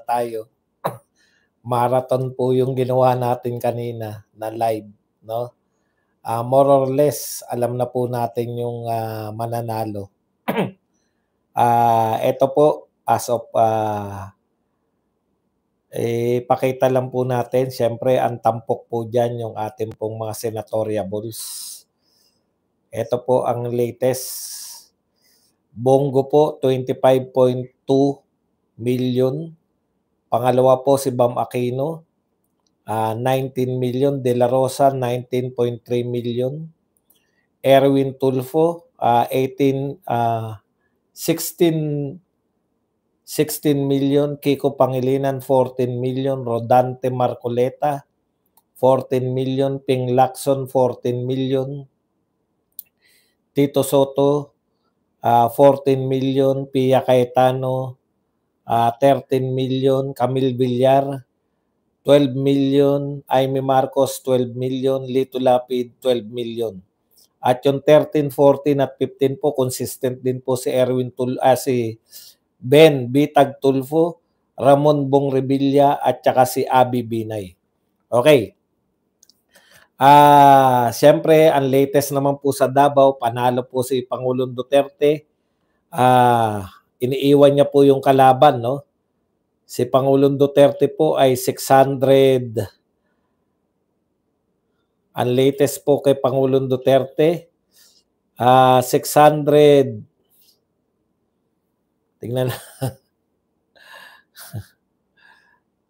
tayo. Marathon po yung ginawa natin kanina na live, no? More or less, alam na po natin yung mananalo. Ito po, as of, pakita lang po natin, siyempre, ang tampok po dyan yung ating pong mga senatoriables. Ito po ang latest. Bongo po, 25.2 million. Pangalawa po si Bam Aquino, 19 million. De La Rosa, 19.3 million. Erwin Tulfo, 16 million. Kiko Pangilinan, 14 million. Rodante Marcoleta, 14 million. Ping Lacson, 14 million. Tito Soto, 14 million. Pia Cayetano, 13 million. Camille Villar, 12 million. Aimee Marcos, 12 million. Lito Lapid, 12 million. At yung 13, 14 at 15 po, consistent din po si si Ben Bitag Tulfo, Ramon Bong Revilla at saka si Abby Binay. Okay. Siyempre, ang latest naman po sa Davao, panalo po si Pangulong Duterte. Iniiwan niya po yung kalaban, no? Si Pangulong Duterte po ay 600. Ang latest po kay Pangulong Duterte, 600. Tingnan na.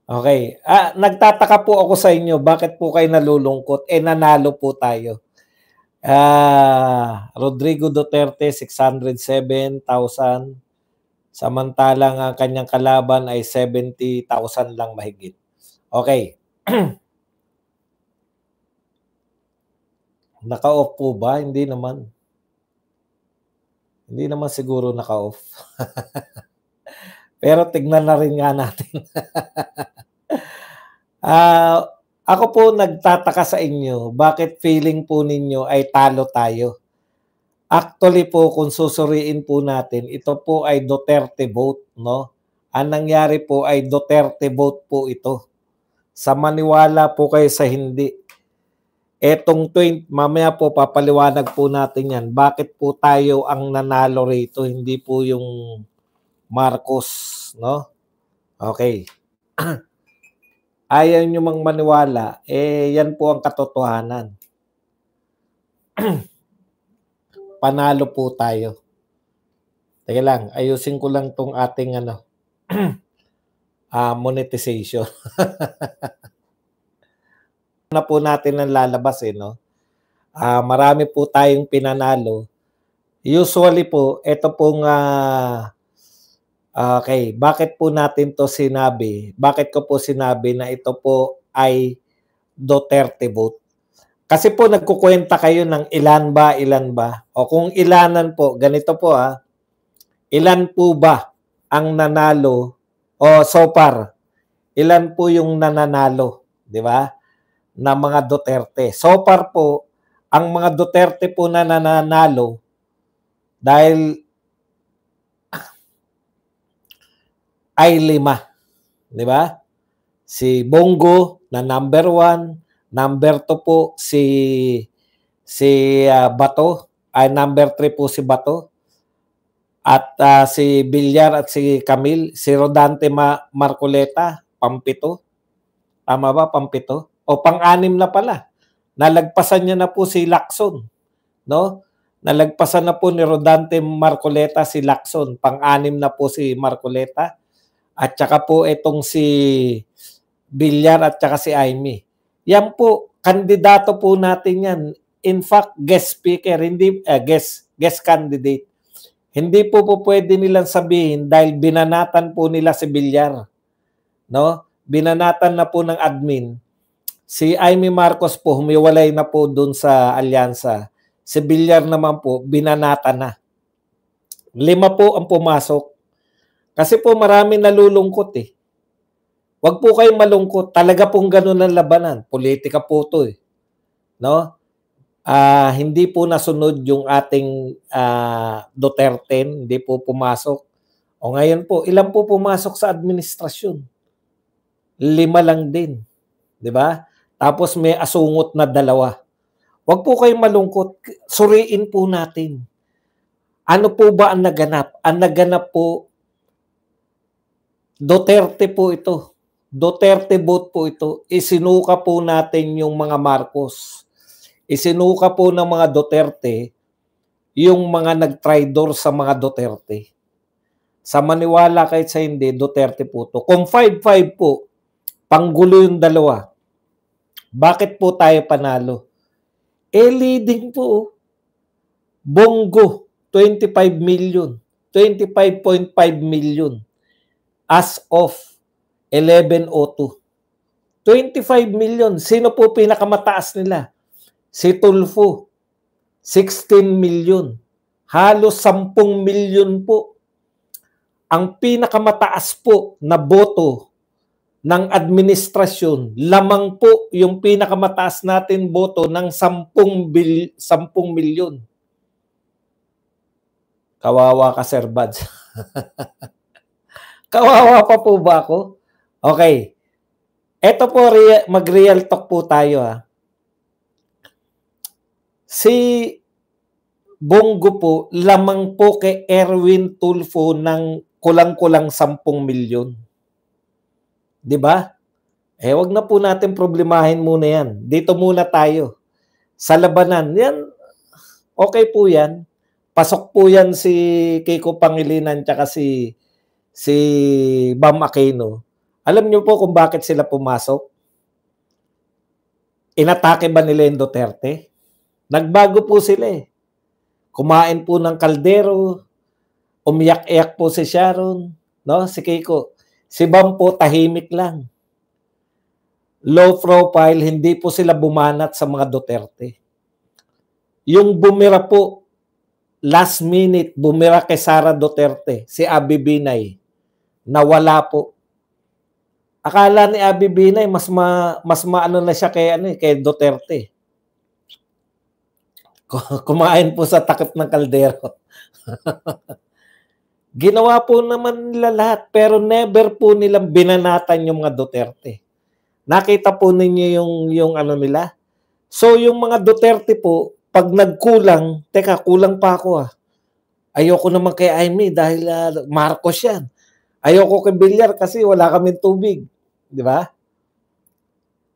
Okay. Nagtataka po ako sa inyo, bakit po kayo nalulungkot? Nanalo po tayo. Rodrigo Duterte, 607,000. Samantalang ang kanyang kalaban ay 70,000 lang mahigit. Okay. Naka-off po ba? Hindi naman. Hindi naman siguro naka-off. Pero tignan na rin nga natin. Ako po nagtataka sa inyo, bakit feeling po ninyo ay talo tayo? Actually po, kung susuriin po natin, ito po ay Duterte vote, no? Ang nangyari po ay Duterte vote po ito. Sa maniwala po kayo sa hindi. Etong mamaya po papaliwanag po natin yan. Bakit po tayo ang nanalo rito, hindi po yung Marcos, no? Okay. Ayaw nyo mang maniwala, yan po ang katotohanan. Panalo po tayo. Teka lang, ayusin ko lang tong ating monetization. Na po natin ang lalabas no? Marami po tayong pinanalo. Usually po, ito pong okay, bakit po natin to sinabi? Bakit ko po sinabi na ito po ay Duterte vote? Kasi po nagkukwenta kayo ng ilan ba? O kung ilanan po, ganito po ilan po ba ang nanalo o so far? Ilan po yung nananalo, di ba? Na mga Duterte. So far po, ang mga Duterte po na nananalo dahil ay 5. Di ba? Si Bongo na number 1. Number 2 po si Bato. Ay number 3 po si Bato. At si Villar at si Camille. Si Rodante Marcoleta, pang-7. Tama ba? Pang-7? O pang-6 na pala. Nalagpasan niya na po si Lacson. No? Nalagpasan na po ni Rodante Marcoleta si Lacson. Pang-6 na po si Marcoleta. At saka po itong si Villar at saka si Aimee. Yan po, kandidato po natin yan. In fact, guest speaker, hindi guest candidate. Hindi po pwede nilang sabihin dahil binanatan po nila si Villar. No? Binanatan na po ng admin. Si Aimee Marcos po, humiwalay na po doon sa alyansa. Si Villar naman po, binanatan na. 5 po ang pumasok. Kasi po marami nalulungkot Huwag po kayong malungkot. Talaga pong ganun ang labanan. Politika po ito No? Hindi po nasunod yung ating Duterte. Hindi po pumasok. O ngayon po, ilan po pumasok sa administrasyon? 5 lang din, 'di ba? Tapos may asungot na 2. Wag po kayong malungkot, suriin po natin. Ano po ba ang naganap? Ang naganap po, Duterte po ito. Duterte vote po ito. Isinuka po natin yung mga Marcos. Isinuka po ng mga Duterte yung mga nag-traitor sa mga Duterte. Sa maniwala kahit sa hindi, Duterte po ito. Kung 5-5 po, panggulo yung 2. Bakit po tayo panalo? Leading po. Bongo, 25 million. 25.5 million as of 11:02. 25 million. Sino po pinakamataas nila? Si Tulfo, 16 million. Halos 10 million po. Ang pinakamataas po na boto ng administrasyon, lamang po yung pinakamataas natin boto ng 10 milyon. Kawawa ka, Sir Bads. Kawawa pa po ba ako? Okay. Ito po, mag-real talk po tayo ha. Si Bongo po, lamang po kay Erwin Tulfo ng kulang-kulang 10 milyon. 'Di ba? Wag na po natin problemahin muna yan. Dito muna tayo. Sa labanan, yan, okay po yan. Pasok po yan si Kiko Pangilinan tsaka si Bam Aquino. Alam niyo po kung bakit sila pumasok? Inatake ba nila yung Duterte? Nagbago po sila eh. Kumain po ng kaldero, umiyak-iyak po si Sharon, no? Si Kiko. Si Bam po tahimik lang. Low profile, hindi po sila bumanat sa mga Duterte. Yung bumira po, last minute, bumira kay Sara Duterte, si Abby Binay, nawala po. Akala ni Abby Binay, mas maano na siya kay Duterte. Kumain po sa takip ng kaldero. Ginawa po naman nila lahat, pero never po nilang binanatan yung mga Duterte. Nakita po ninyo yung ano nila? So yung mga Duterte po, pag nagkulang, teka, kulang pa ako ah. Ayoko naman kay Aimee dahil Marcos yan. Ayoko kay Villar kasi wala kaming tubig. Di ba?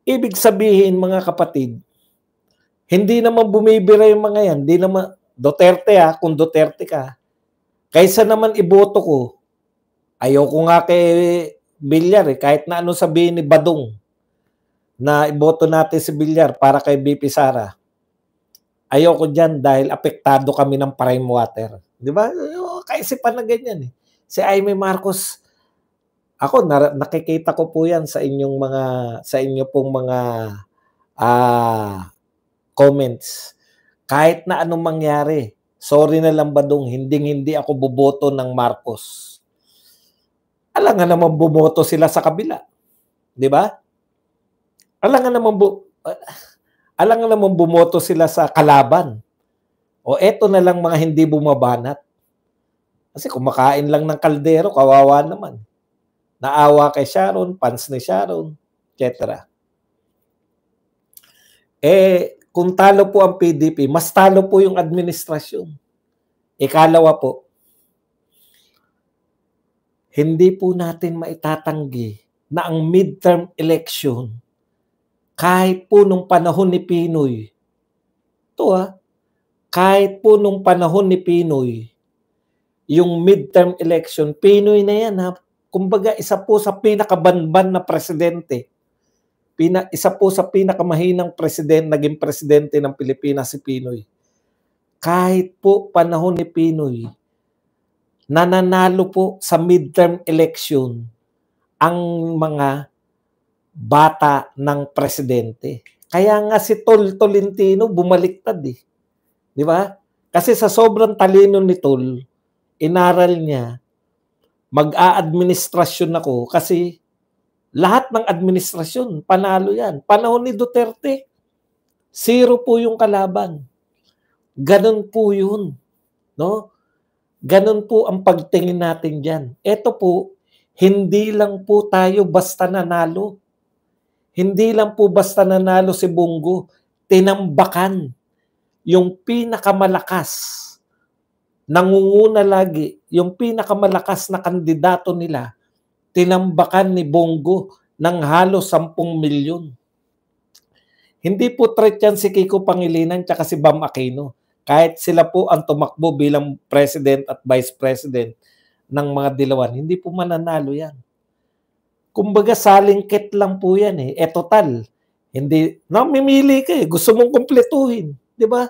Ibig sabihin, mga kapatid, hindi naman bumibira yung mga yan. Hindi naman, Duterte kung Duterte ka, kaysa naman iboto ko, ayoko nga kay Villar kahit na ano sabihin ni Badong, na iboto natin si Villar para kay BP Sara. Ayoko dyan dahil apektado kami ng prime water. Di ba? Kaisipan na ganyan eh. Si Aimee Marcos, ako nakikita ko po yan sa inyo pong mga comments. Kahit na anong mangyari, sorry na lang Badong, hindi ako boboto ng Marcos. Alam nga naman bumoto sila sa kabila. Di ba? Alam nga naman bumoto sila sa kalaban. O eto na lang mga hindi bumabanat. Kasi kumakain lang ng kaldero, kawawa naman. Naawa kay Sharon, fans ni Sharon, etc. Kung talo po ang PDP, mas talo po yung administrasyon. Ikalawa po, hindi po natin maitatanggi na ang midterm election, kahit po nung panahon ni Pinoy, kahit po nung panahon ni Pinoy, yung midterm election, Pinoy na yan ha. Kumbaga, isa po sa pinakabanban na presidente. Isa po sa pinakamahinang naging presidente ng Pilipinas si Pinoy. Kahit po panahon ni Pinoy, nananalo po sa midterm election ang mga bata ng presidente. Kaya nga si Tolentino bumaliktad eh. Di ba? Kasi sa sobrang talino ni Tol, inaral niya, mag-a-administrasyon ako kasi lahat ng administrasyon, panalo yan. Panahon ni Duterte, 0 po yung kalaban. Ganon po yun. No? Ganon po ang pagtingin natin dyan. Ito po, Hindi lang po tayo basta nanalo. Hindi lang po basta nanalo si Bongo. Tinambakan yung pinakamalakas, nangunguna lagi, yung pinakamalakas na kandidato nila, tinambakan ni Bongo ng halos 10 milyon. Hindi po threat yan si Kiko Pangilinan tsaka si Bam Aquino. Kahit sila po ang tumakbo bilang president at vice president ng mga dilawan, hindi po mananalo yan. Kumbaga salingkit lang po yan eh. Total, hindi, mamimili ka eh. Gusto mong kumpletuhin. Di ba?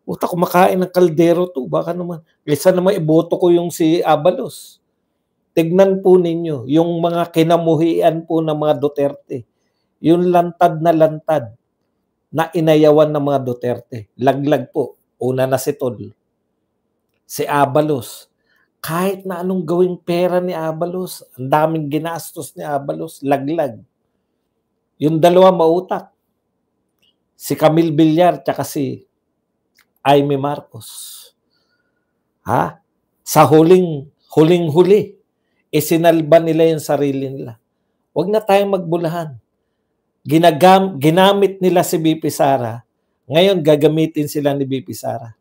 Utak, kumakain ng kaldero to. Baka naman, isa naman iboto ko yung si Abalos. Tignan po ninyo, yung mga kinamuhian po ng mga Duterte. Yung lantad na inayawan ng mga Duterte. Laglag po. Una na si Tol. Si Abalos. Kahit na anong gawing pera ni Abalos, ang daming ginastos ni Abalos, laglag. Yung dalawa mautak. Si Camille Villar tsaka si Aimee Marcos. Ha? Sa huling-huli, isinalba nila yung sarili nila. Huwag na tayong magbulahan. Ginamit nila si BP Sara. Ngayon, gagamitin sila ni BP Sara.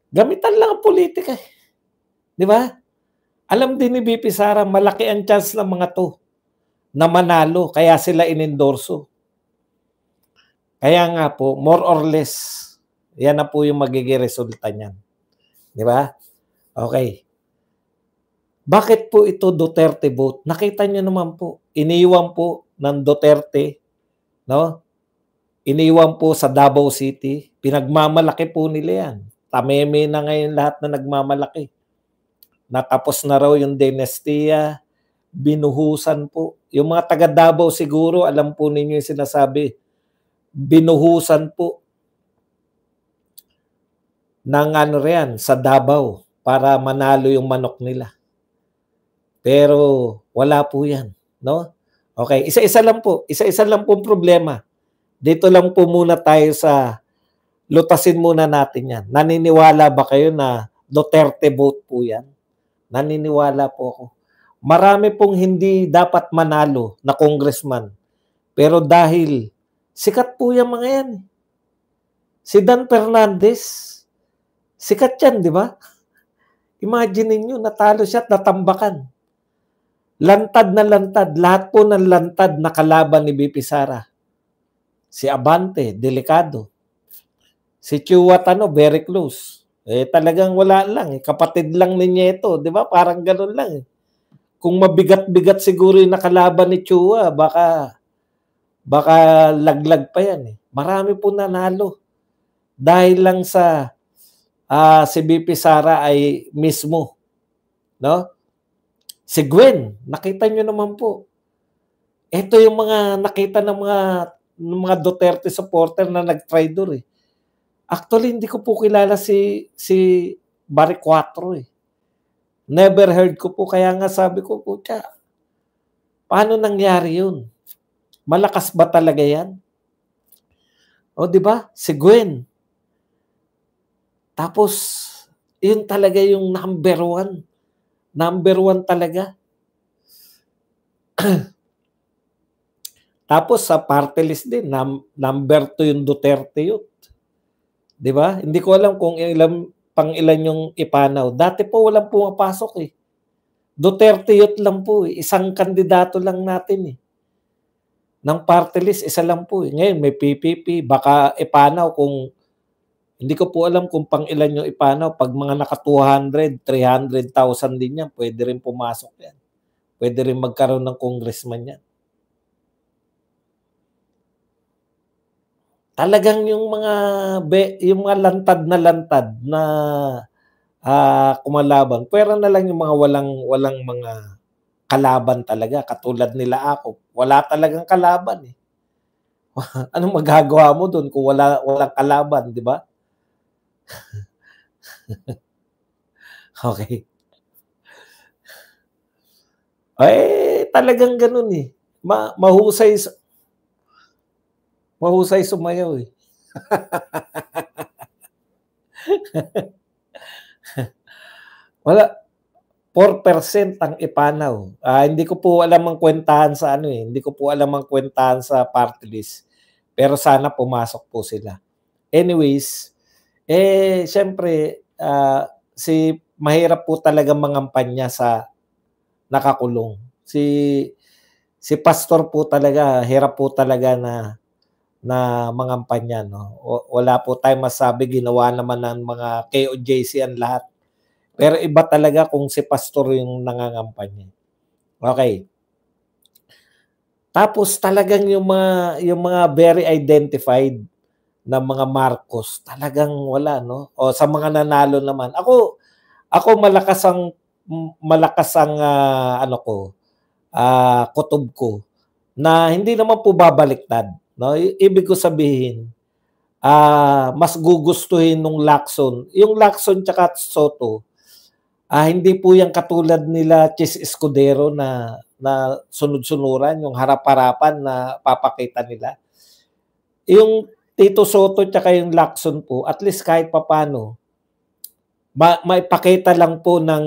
Gamitan lang ang politika. Di ba? Alam din ni BP Sara, malaki ang chance ng mga to na manalo. Kaya sila inendorso. Kaya nga po, more or less, yan na po yung magiging resulta niyan. Di ba? Okay. Bakit po ito Duterte vote? Nakita niyo naman po, iniwan po ng Duterte, no? Iniwan po sa Davao City. Pinagmamalaki po nila yan. Tameme na ngayon lahat na nagmamalaki. Natapos na raw yung dynastia, binuhusan po. Yung mga taga Davao siguro, alam po ninyo yung sinasabi, binuhusan po ng ano riyan, sa Davao para manalo yung manok nila. Pero wala po yan, no? Okay, isa-isa lang po. Isa-isa lang po problema. Dito lang po muna tayo sa lutasin muna natin yan. Naniniwala ba kayo na Duterte vote po yan? Naniniwala po ako. Marami pong hindi dapat manalo na congressman. Pero dahil sikat po yung mga yan. Si Dan Fernandez, sikat yan, di ba? Imagine niyo natalo siya at natambakan. Lantad na lantad. Lahat po ng lantad na kalaban ni BP Sara. Si Abante, delikado. Si Chua Tano, very close. Talagang wala lang. Kapatid lang niya ito. Di ba? Parang ganun lang. Kung mabigat-bigat siguro yung nakalaban ni Chua, baka laglag pa yan. Marami po nanalo. Dahil lang sa si BP Sara ay mismo. No? Si Gwen, nakita nyo naman po. Ito yung mga nakita ng mga Duterte supporter na nag-traitor eh. Actually, hindi ko po kilala si Barry Cuatro eh. Never heard ko po. Kaya nga sabi ko, pucha, paano nangyari yun? Malakas ba talaga yan? O di ba? Si Gwen. Tapos, yun talaga yung number one. Number one talaga. Tapos sa party list din, number 2 yung Duterte yun. Di ba? Hindi ko alam kung pang-ilan yung ipanaw. Dati po walang pumapasok eh. Duterte yun lang po eh. Isang kandidato lang natin eh. Ng party list, isa lang po eh. Ngayon may PPP, baka ipanaw kung, hindi ko po alam kung pang-ilan yung ipanaw. Pag mga naka 200, 300,000 din yan, pwede rin pumasok yan. Pwede rin magkaroon ng congressman yan. Talagang yung mga lantad na kumalaban. Pwera na lang yung mga walang mga kalaban talaga. Katulad nila ako. Wala talagang kalaban eh. Anong magagawa mo doon kung walang kalaban, di ba? Okay. Talagang ganun eh. Mahusay sumayaw eh. 4% ang ipanaw. Hindi ko po alam ang kwentahan sa ano eh. Hindi ko po alam ang kwentahan sa party list. Pero sana pumasok po sila. Anyways, siyempre, mahirap po talaga mangampanya sa nakakulong. Si pastor po talaga, hirap po talaga na mangampanya, no? Wala po tayong masabi, ginawa naman ng mga KOJC ang lahat. Pero iba talaga kung si pastor yung nangangampanya. Okay. Tapos talagang yung mga very identified na mga Marcos, talagang wala, no? O sa mga nanalo naman. Ako malakas ang kutob ko na hindi naman po babaliktad, no? Ibig ko sabihin, mas gugustuhin nung Lacson. Yung Lacson tsaka Soto, hindi po yan katulad nila Chis Escudero na sunod-sunuran, yung harap-harapan na papakita nila. Yung Tito Soto tsaka yung Lacson po, at least kahit papano, maipakita lang po ng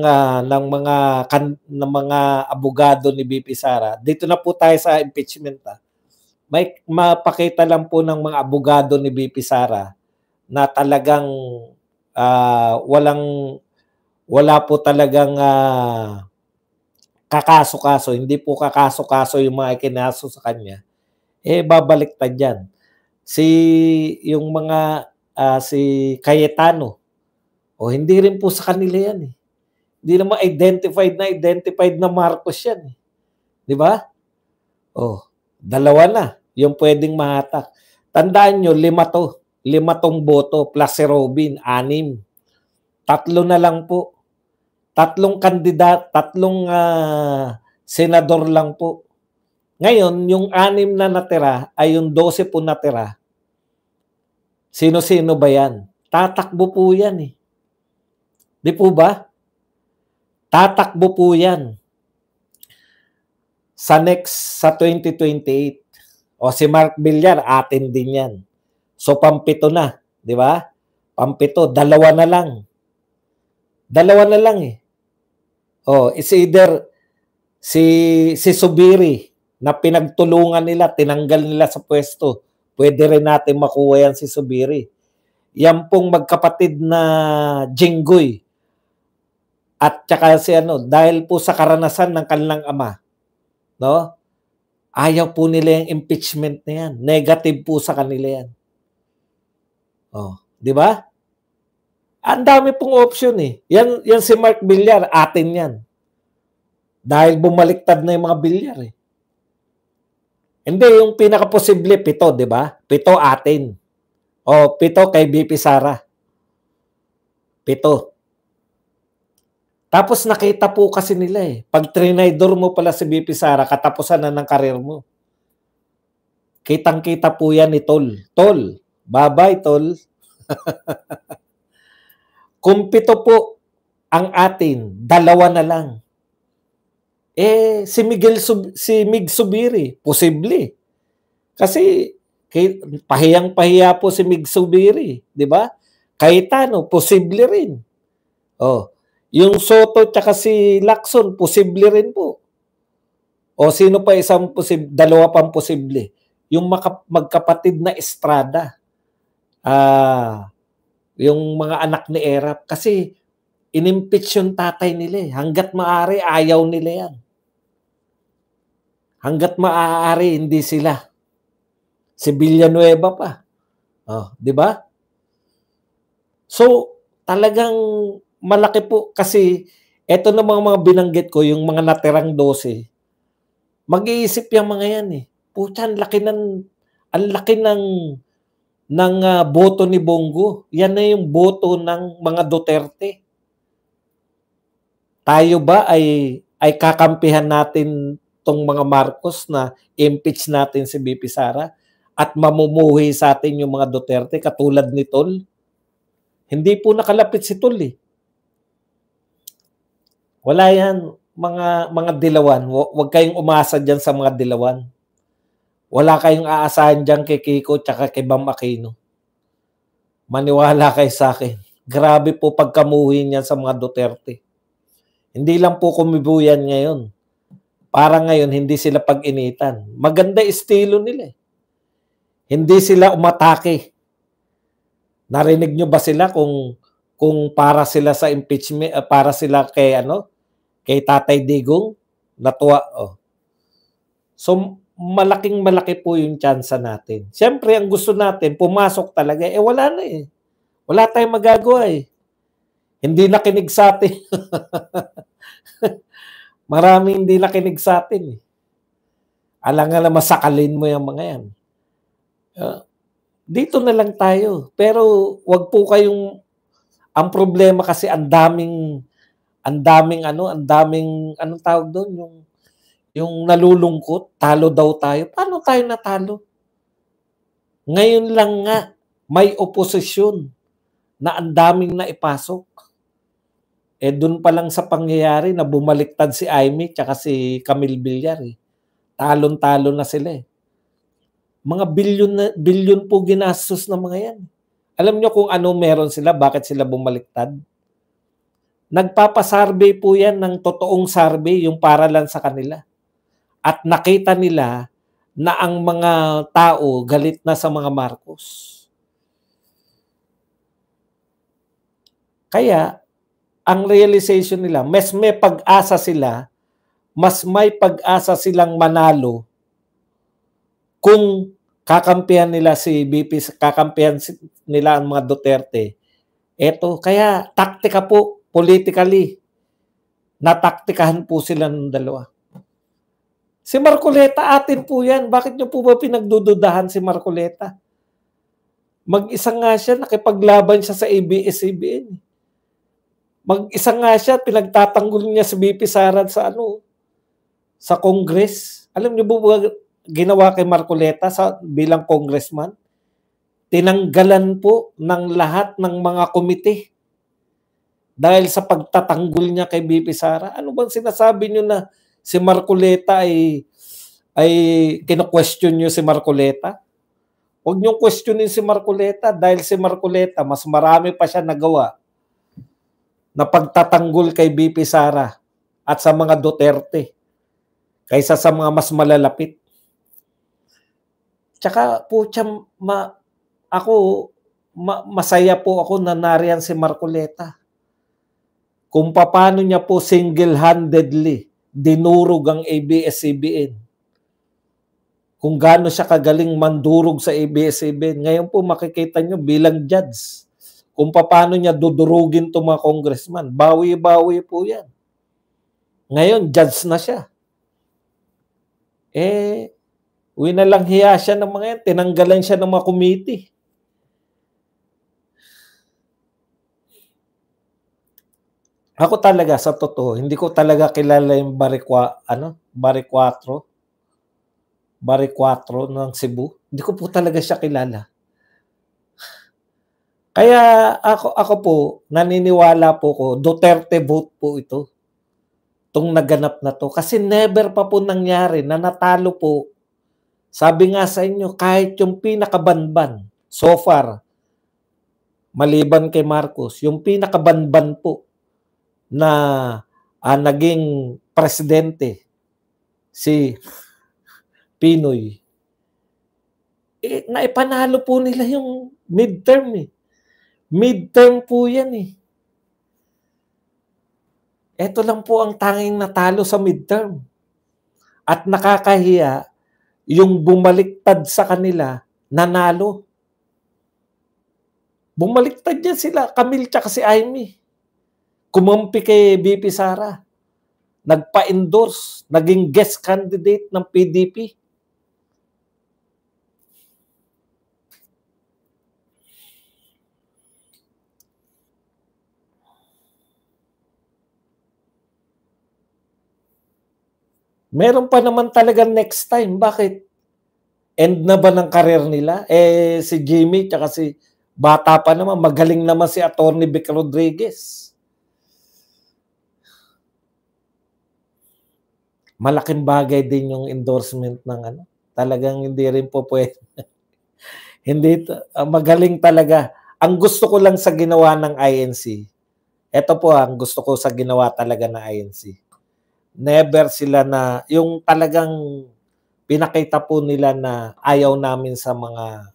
mga abogado ni BP Sara. Dito na po tayo sa impeachment. May mapakita lang po ng mga abogado ni BP Sara na talagang wala po talagang kakaso-kaso, hindi po kakaso-kaso yung mga ikinaso sa kanya, babaliktad yan. Si Cayetano, hindi rin po sa kanila yan eh. Hindi naman identified na Marcos yan eh. Di ba? Dalawa na yung pwedeng mahatak. Tandaan nyo, 5 tong boto plus si Robin, 6. 3 na lang po. 3 senador lang po. Ngayon, yung 6 na natira ay yung 12 po natira. Sino-sino ba yan? Tatakbo po yan eh. Di po ba? Tatakbo po yan. Sa 2028. O si Mark Villar, atin din yan. So, pampito na. Di ba? Pampito. 2 na lang. 2 na lang eh. It's either si Subiri na pinagtulungan nila, tinanggal nila sa pwesto. Pwede rin natin makuha yan si Subiri. Yan pong magkapatid na Jinggoy. At saka dahil po sa karanasan ng kanilang ama, no? Ayaw po nila yung impeachment na yan. Negative po sa kanila yan. Di ba? Ang dami pong option eh. Yan si Mark Villar, atin yan. Dahil bumaliktad na yung mga Villar eh. Hindi, yung pinaka-posible, 7, di ba? 7 atin. 7 kay BP Sara. 7. Tapos nakita po kasi nila eh. Pag trinidor mo pala si BP Sara, katapusan na ng karir mo. Kitang-kita po yan ni Tol. Tol, bye-bye Tol. Kung 7 po ang atin, 2 na lang. Si Mig Subiri, posible. Kasi pahiyang-pahiya po si Mig Subiri, di ba? Cayetano, posible rin. Yung Soto tsaka si Lacson, posible rin po. Sino pa isang posible? 2 pang posible. Yung magkapatid na Estrada. Yung mga anak ni Erap. Kasi inimpeach yung tatay nila eh. Hanggat maaari, ayaw nila yan. Hanggat maaari, hindi sila. Si Villanueva pa. Di ba? So, talagang malaki po kasi eto namang mga binanggit ko, yung mga natirang 12, mag-iisip yung mga yan eh. Pucha, ang laki ng boto ni Bongo. Yan na yung boto ng mga Duterte. Tayo ba ay kakampihan natin tong mga Marcos na impeach natin si BP Sara at mamumuhi sa atin yung mga Duterte katulad ni Tol? Hindi po nakalapit si Tol eh. Wala yan, mga dilawan. Huwag kayong umasa dyan sa mga dilawan. Wala kayong aasahan dyan kay Kiko tsaka kay Bam Aquino. Maniwala kayo sa akin. Grabe po pagkamuhin yan sa mga Duterte. Hindi lang po kumibuyan ngayon. Para ngayon, hindi sila pag-initan. Maganda estilo nila eh. Hindi sila umatake. Narinig nyo ba sila kung para sila sa impeachment, para sila kay kay Tatay Digong? Natuwa. Oh. So, malaki po yung tsansa natin. Siyempre, ang gusto natin, pumasok talaga. Wala na eh. Wala tayong magagawa eh. Hindi nakinig sa atin. Maraming hindi nakinig sa atin eh. Alang-alang masakalin mo yung mga yan. Dito na lang tayo. Pero wag po kayong, ang problema kasi ang daming anong tawag doon, yung nalulungkot, talo daw tayo. Paano tayo natalo? Ngayon lang nga, may oposisyon na ang daming naipasok. Doon pa lang sa pangyayari na bumaliktad si Amy tsaka si Camille Villar. Talon-talo na sila eh. Mga bilyon po ginastos ng mga yan. Alam nyo kung ano meron sila, bakit sila bumaliktad? Nagpapasurvey po yan ng totoong survey, yung para lang sa kanila. At nakita nila na ang mga tao galit na sa mga Marcos. Kaya, ang realization nila, mas may pag-asa silang manalo kung kakampihan nila kakampihan nila ang mga Duterte. Kaya taktika po, politically, nataktikahan po sila ng dalawa. Si Marcoleta, atin po yan. Bakit nyo po ba pinagdududahan si Marcoleta? Mag-isa nga siya, nakipaglaban siya sa ABS-CBN. Mag-isa nga siya, pinagtatanggol niya si BP Sara sa Congress. Alam niyo ba ginawa kay Marcoleta bilang congressman? Tinanggalan po ng lahat ng mga komite dahil sa pagtatanggol niya kay BP Sara. Ano bang sinasabi niyo na si Marcoleta ay kino-question niyo si Marcoleta? Huwag niyong questionin si Marcoleta dahil si Marcoleta mas marami pa siya nagawa na pagtatanggol kay BP Sara at sa mga Duterte kaysa sa mga mas malalapit. Tsaka po masaya po ako na nariyan si Marcoleta. Kung paano niya po single-handedly dinurog ang ABS-CBN. Kung gaano siya kagaling mandurog sa ABS-CBN. Ngayon po makikita niyo bilang judge kung paano niya dudurugin itong mga congressman. Bawi-bawi po yan. Ngayon, judge na siya. Winalang hiya siya ng mga yan. Tinanggalan siya ng mga committee. Ako talaga, sa totoo, hindi ko talaga kilala yung Baricuatro ng Cebu. Hindi ko po talaga siya kilala. Kaya ako po, naniniwala po ko, Duterte vote po ito. Itong naganap na to. Kasi never pa po nangyari na natalo po. Sabi nga sa inyo, kahit yung pinakabanban, so far, maliban kay Marcos, yung pinakabanban po na naging presidente, si Pinoy, naipanalo po nila yung midterm eh. Midterm po yan eh. Ito lang po ang tanging natalo sa midterm. At nakakahiya, yung bumaliktad sa kanila, nanalo. Bumaliktad yan sila, Camille tsaka si Amy. Kumampi kay BP Sara. Nagpa-endorse, naging guest candidate ng PDP. Meron pa naman talaga next time. Bakit? End na ba ng career nila? Si Jimmy tsaka si bata pa naman, magaling naman si Atty. Vic Rodriguez. Malaking bagay din yung endorsement ng Talagang hindi rin po pwede. Hindi, magaling talaga. Ang gusto ko lang sa ginawa ng INC, Ito po ang gusto ko sa ginawa talaga ng INC. Never sila na yung talagang pinakita po nila na ayaw namin sa mga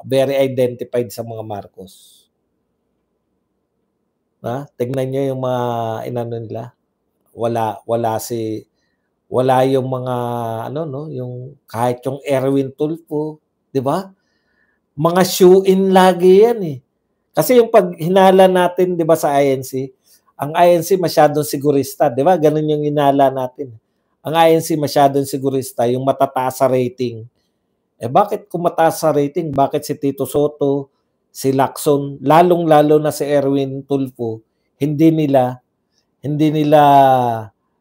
very identified sa mga Marcos. Tignan niyo yung mga inano nila. Wala yung mga ano no, yung kahit yung Erwin Tulfo, 'di ba? Mga shoe-in lagi 'yan eh. Kasi yung pag hinala natin 'di ba sa INC, ang INC masyadong sigurista, 'di ba? Ganun yung hinala natin. Ang INC masyadong sigurista, yung matataas sa rating. Bakit kung mataas sa rating, bakit si Tito Soto, si Lacson, lalong-lalo na si Erwin Tulfo, hindi nila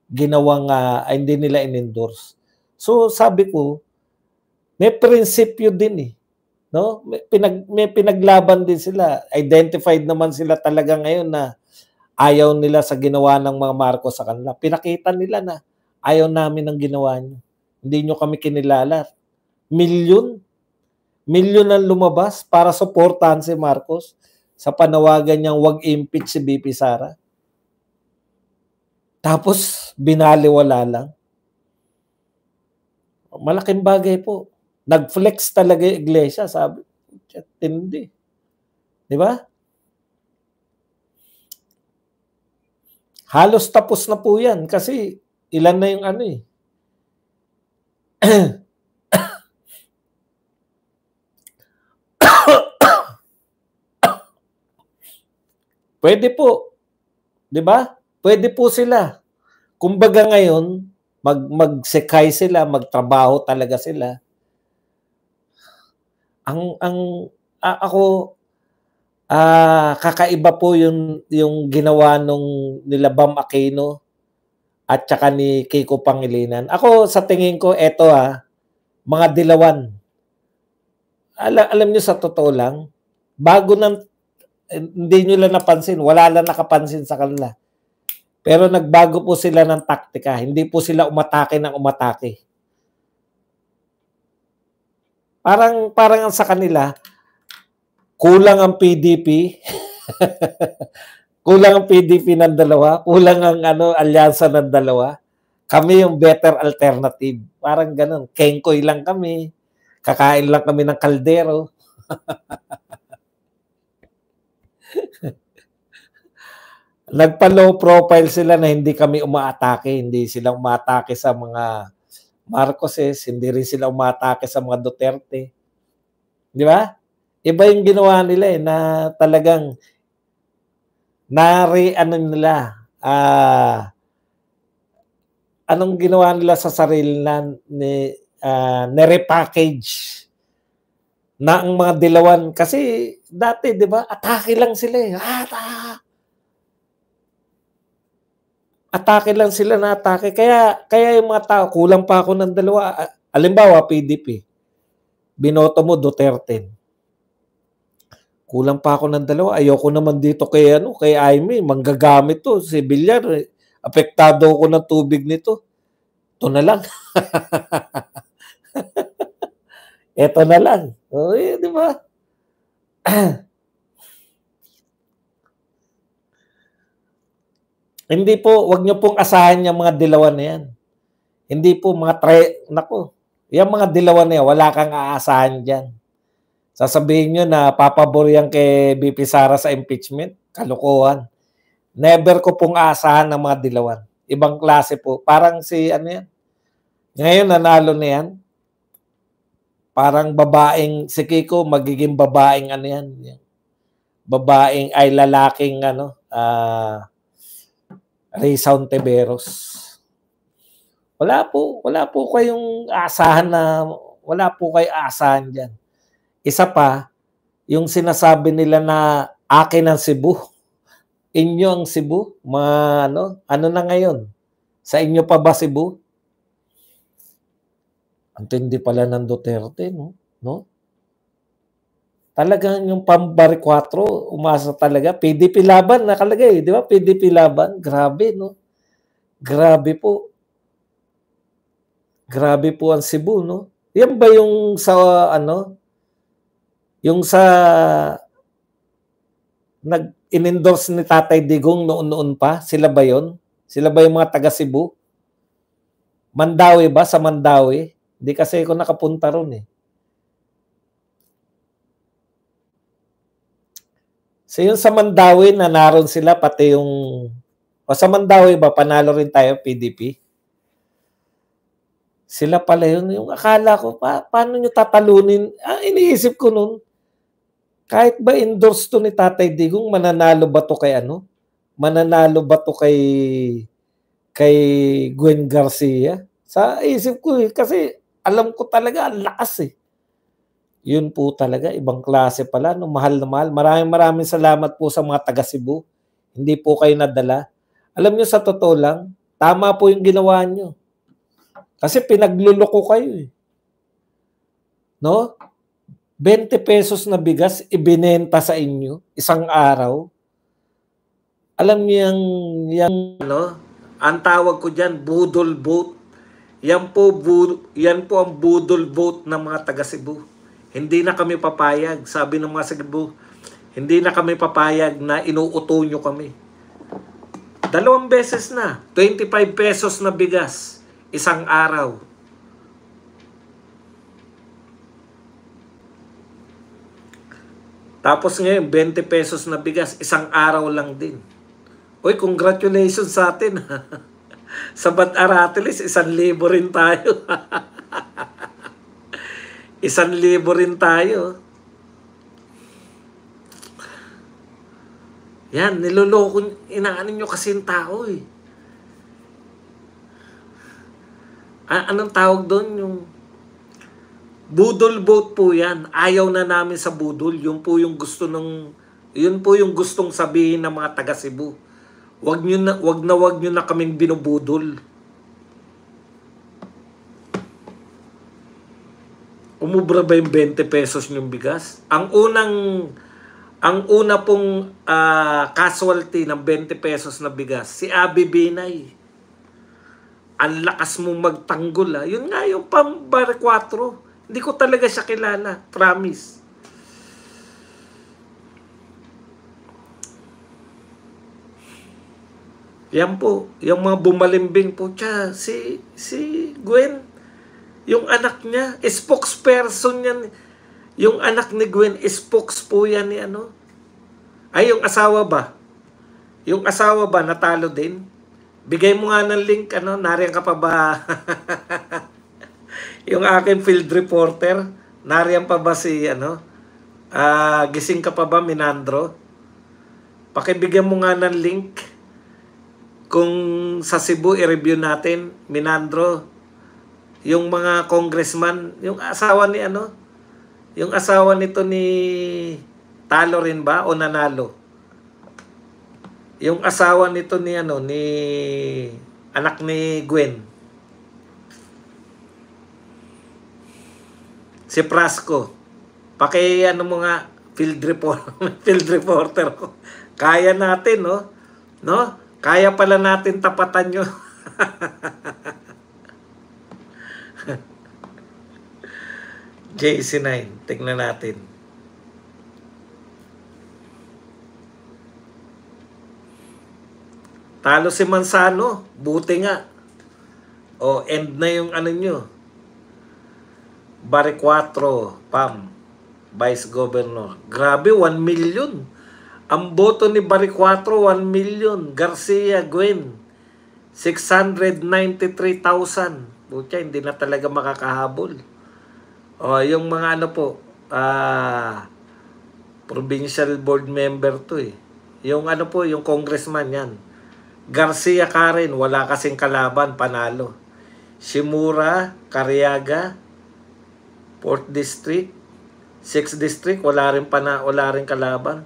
ginawang hindi nila in-endorse. So sabi ko, may prinsipyo din eh, no? May pinaglaban din sila. Identified naman sila talaga ngayon na ayaw nila sa ginawa ng mga Marcos sa kanila. Pinakita nila na ayaw namin ng ginawa niyo. Hindi niyo kami kinilala. Milyon ang lumabas para suportahan si Marcos sa panawagan niyang wag impeach si BP Sara. Tapos, binaliwala lang. Malaking bagay po. Nag-flex talaga yung iglesia, sabi. Tindi. Di ba? Halos tapos na po yan kasi ilan na yung ano eh. Pwede po. Di ba? Pwede po sila. Kumbaga ngayon, magsekay sila, magtrabaho talaga sila. Ako, kakaiba po yung ginawa nung nila Bam Aquino at saka ni Kiko Pangilinan. Ako, sa tingin ko, eto mga dilawan. Alam nyo sa totoo lang, bago hindi nyo lang napansin, wala lang nakapansin sa kanila. Pero nagbago po sila ng taktika. Hindi po sila umatake ng umatake. Parang sa kanila, kulang ang PDP. Kulang ang PDP ng dalawa. Kulang ang alyansa ng dalawa. Kami yung better alternative. Parang ganun. Kengkoy lang kami. Kakain lang kami ng kaldero. Nagpa-low profile sila na hindi kami umaatake. Hindi sila umaatake sa mga Marcoses. Hindi rin sila umaatake sa mga Duterte. Di ba? Iba yung ginawa nila na talagang anong ginawa nila sa sarili na ni-repackage na ang mga dilawan. Kasi dati, di ba, atake lang sila eh. Atake lang sila na atake. Kaya yung mga tao, kulang pa ako ng dalawa. Halimbawa, PDP. Binoto mo Duterte. Kulang pa ako ng dalawa. Ayoko naman dito kay Aimee. Manggagamit to. Si Villar, apektado ako ng tubig nito. Ito na lang. Ito na lang. Di ba? Hindi po, wag niyo pong asahan yung mga dilawan na yan. Hindi po yung mga dilawan na yan, wala kang aasahan dyan. Sasabihin nyo na papabor yan kay BP Sara sa impeachment. Kalokohan. Never ko pong aasahan ng mga dilawan. Ibang klase po. Parang si yan. Ngayon nanalo na yan. Parang si Kiko magiging babaeng yan. Babaeng ay lalaking Ray Saunteveros. Wala po kayong aasahan wala po kayo aasahan dyan. Isa pa, yung sinasabi nila na akin ang Cebu. Inyo ang Cebu. Ano na ngayon? Sa inyo pa ba Cebu? Ang tindi pala ng Duterte, no? Talagang yung Pambari 4, umasa talaga. PDP laban nakalagay, di ba? PDP laban. Grabe, no? Grabe po. Grabe po ang Cebu, no? Yan ba yung sa in-endorse ni Tatay Digong noon-noon pa? Sila ba yun? Sila ba yung mga taga Cebu? Mandawi ba? Sa Mandawi? Hindi kasi ako nakapunta ron eh. So yun sa Mandawi na naroon sila pati yung... O sa Mandawi ba, panalo rin tayo, PDP? Sila pala yun. Yung akala ko, paano nyo tatalunin? Iniisip ko nun, kahit ba endorse to ni Tatay Digong, mananalo ba to kay ano? Mananalo ba to kay Gwen Garcia? Sa isip ko eh, kasi alam ko talaga, ang lakas eh. Yun po talaga, ibang klase pala, no? Mahal na mahal. Maraming salamat po sa mga taga Cebu. Hindi po kayo nadala. Alam nyo, sa totoo lang, tama po yung ginawa nyo. Kasi pinagluloko kayo eh. No? 20 pesos na bigas ibinenta sa inyo isang araw. Alam niyo yung ano, ang tawag ko diyan, budol vote. Yan po ang budol vote ng mga taga Cebu. Hindi na kami papayag, sabi ng mga Cebu. Hindi na kami papayag na inuuto nyo kami. 2 beses na, 25 pesos na bigas isang araw. Tapos ngayon, 20 pesos na bigas, isang araw lang din. Uy, congratulations sa atin. Sa Bat-Aratilis, 1,000 rin tayo. 1,000 rin tayo. Yan, niloloko, inaano nyo kasi yung tao eh. Anong tawag doon? Yung budol vote po yan. Ayaw na namin sa budol. Yun po yung gustong sabihin ng mga taga Cebu. Wag nyo na kaming binubudol. Umubra ba yung 20 pesos yung bigas? Ang una pong casualty ng 20 pesos na bigas, si Abby Binay. Ang lakas mong magtanggol ah. Yun nga yung pambar 4. Hindi ko talaga siya kilala. Promise. Yan po. Yung mga bumalimbing po. Tsa, si Gwen. Yung anak niya. Spokesperson yan. Yung anak ni Gwen. Spokes po yan ni ano. Ay, yung asawa ba? Yung asawa ba natalo din? Bigay mo nga ng link. Ano, nariyan ka pa ba? Yung aking field reporter, nariyan pa ba si, gising ka pa ba, Minandro? Pakibigyan mo nga ng link. Kung sa Cebu, i-review natin, Minandro, yung mga congressman, yung asawa ni yung asawa nito ni, talo rin ba o nanalo? Yung asawa nito ni, ni anak ni Gwen. Si Prasco, mo nga field reporter ko. Kaya natin, no? Kaya pala natin tapatan nyo. JC9, tingnan natin. Talo si Mansano, buti nga. End na yung nyo. Bari 4, Pam, Vice Governor. Grabe, 1 million. Ang boto ni Bari 4, 1 million. Garcia, Gwen, 693,000. Butya, hindi na talaga makakahabol. Yung mga provincial board member to eh. Yung yung congressman yan. Garcia Karen, wala kasing kalaban, panalo. Shimura, Cariaga, 4th District, 6th District, wala rin kalaban.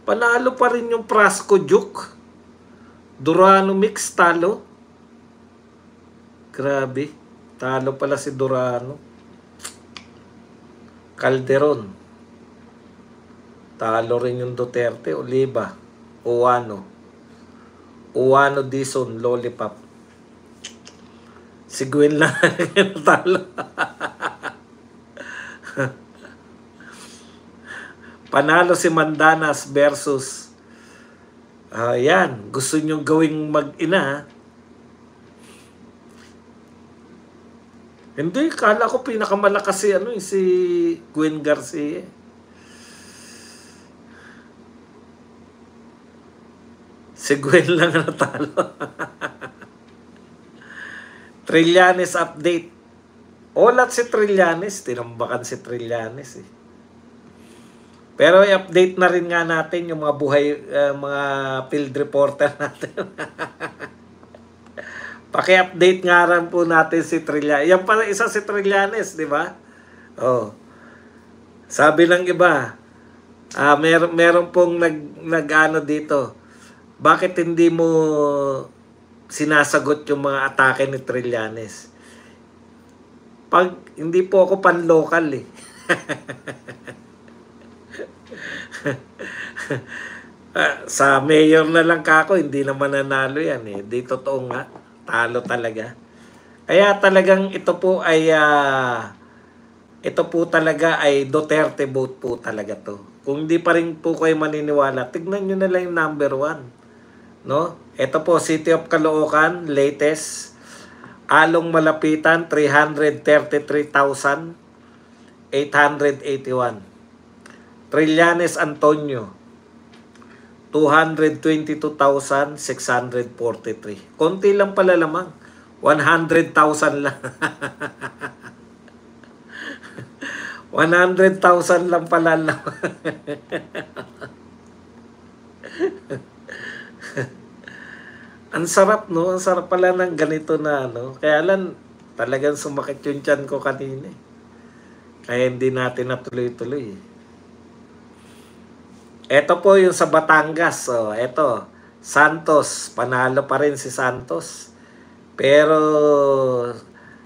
Panalo pa rin yung Prasco Duke. Durano Mix, talo. Grabe. Talo pala si Durano. Calderon. Talo rin yung Duterte. Oliva. Uwano Dizon, Lollipop. Si Gwen lang talo. Panalo si Mandanas versus Yan. Gusto nyong gawing mag-ina. Hindi, kala ko pinakamalakas si Gwen Garcia. Si Gwen lang natalo. Trillanes update. Olat si Trillanes. Tinambakan si Trillanes eh. Pero i-update na rin nga natin yung mga buhay, mga field reporter natin. Paki-update nga rin po natin si Trillanes. Yan pala isa si Trillanes, di ba? Oh. Sabi ng iba, meron pong nag-ano dito. Bakit hindi mo sinasagot yung mga atake ni Trillanes? Pag hindi po ako pan-local eh. Sa mayor na lang kako, hindi naman nanalo yan eh. Di totoo nga. Talo talaga. Kaya talagang ito po talaga ay Duterte vote po talaga to. Kung hindi pa rin po kayo maniniwala, tignan nyo na lang yung number 1. No? Ito po, City of Caloocan, latest. Along Malapitan, 333,881. Trillanes Antonio, 222,643. Konti lang pala lamang. 100,000 lang. 100,000 lang pala lamang. Ang sarap, no? Ang sarap pala ng ganito na, no? Kaya lang, talagang sumakit yung tiyan ko kanina. Kaya hindi natin natuloy-tuloy. Ito po yung sa Batangas. So, ito, Santos. Panalo pa rin si Santos. Pero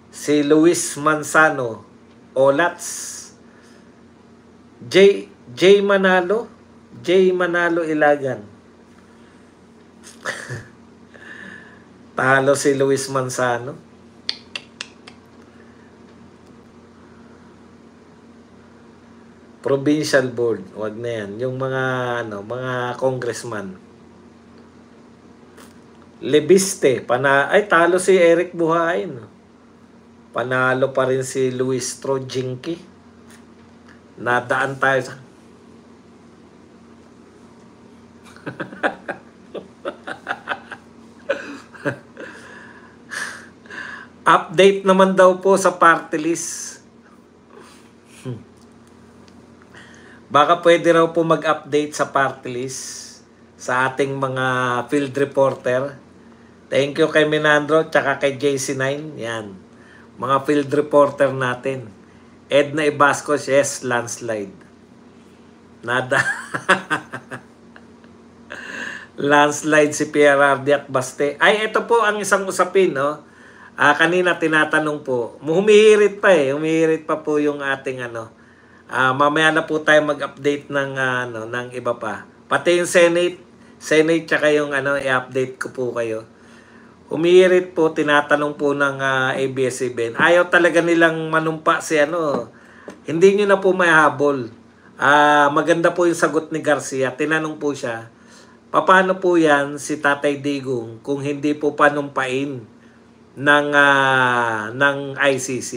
si Luis Manzano, Olats. J Manalo Ilagan. Talo si Luis Manzano. Provincial board, wag na yan. Yung mga mga congressman. Lebiste, talo si Eric Buhain. Panalo pa rin si Luis Trojinki. Nadaan tayo sa update naman daw po sa party list. Baka pwede raw po mag-update sa party list sa ating mga field reporter. Thank you kay Minandro tsaka kay JC9. Yan. Mga field reporter natin. Edna Ibascos, yes, landslide. Nada. Landslide si PRRD at Baste. Ay, ito po ang isang usapin, no? Kanina tinatanong po. Humihirit pa eh. Humihirit pa po yung ating mamaya na po tayo mag-update ng ng iba pa. Pati yung Senate tsaka yung i-update ko po kayo. Humihirit po, tinatanong po ng ABS-CBN. Ayaw talaga nilang manumpa si hindi nyo na po mahabol. Maganda po yung sagot ni Garcia. Tinanong po siya, paano po yan si Tatay Digong kung hindi po panumpain ng ICC?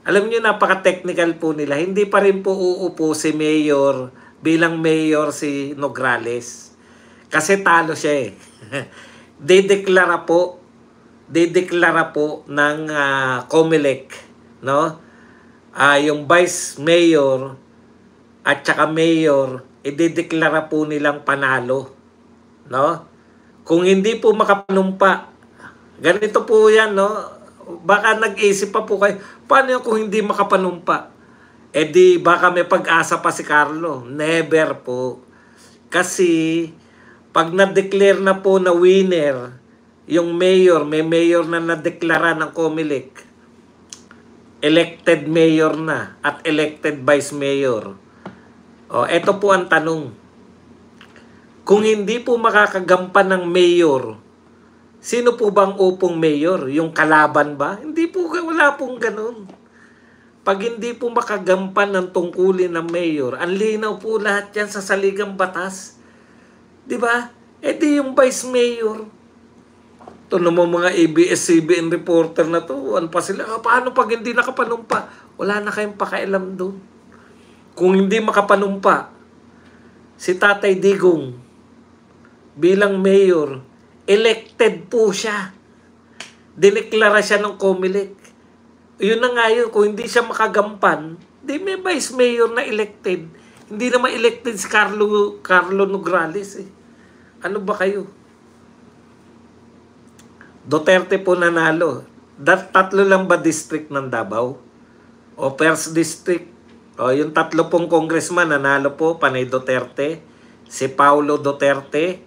Alam niyo, napaka-technical po nila. Hindi pa rin po uupo si Mayor bilang Mayor si Nograles. Kasi talo siya eh. Dideklara po ng COMELEC, no? Yung Vice Mayor at saka Mayor, idideklara po nilang panalo, no? Kung hindi po makapanumpa, ganito po yan, no? Baka nag-isip pa po kayo, paano kung hindi makapanumpa? Di baka may pag-asa pa si Carlo. Never po. Kasi pag na-declare na po na winner yung mayor, may mayor na na-deklara ng COMELEC, elected mayor na at elected vice mayor. Ito po ang tanong. Kung hindi po makakagampan ng mayor, sino po bang upong mayor? Yung kalaban ba? Hindi po, wala pong ganun. Pag hindi po makagampan ng tungkulin ng mayor, ang linaw po lahat yan sa saligang batas. Di ba? Eh di yung vice mayor. Ito naman mga ABS-CBN reporter na to, ano pa sila, paano pag hindi nakapanumpa? Wala na kayong pakialam doon. Kung hindi makapanumpa, si Tatay Digong bilang mayor, elected po siya. Dineklara siya ng COMELEC. Yun na nga yun, kung hindi siya makagampan, di may vice mayor na elected. Hindi naman elected si Carlo Nograles eh. Ano ba kayo? Duterte po nanalo. Tatlo lang ba district ng Davao? O first district? O yung tatlo pong congressman nanalo po, panay Duterte, si Paulo Duterte,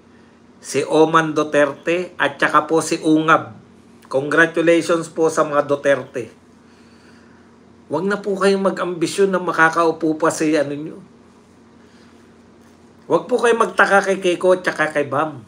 si Oman Duterte, at saka po si Ungab. Congratulations po sa mga Duterte. Huwag na po kayong mag-ambisyon na makakaupo pa si ano nyo. Huwag po kayong magtaka kay Keiko at saka kay Bam.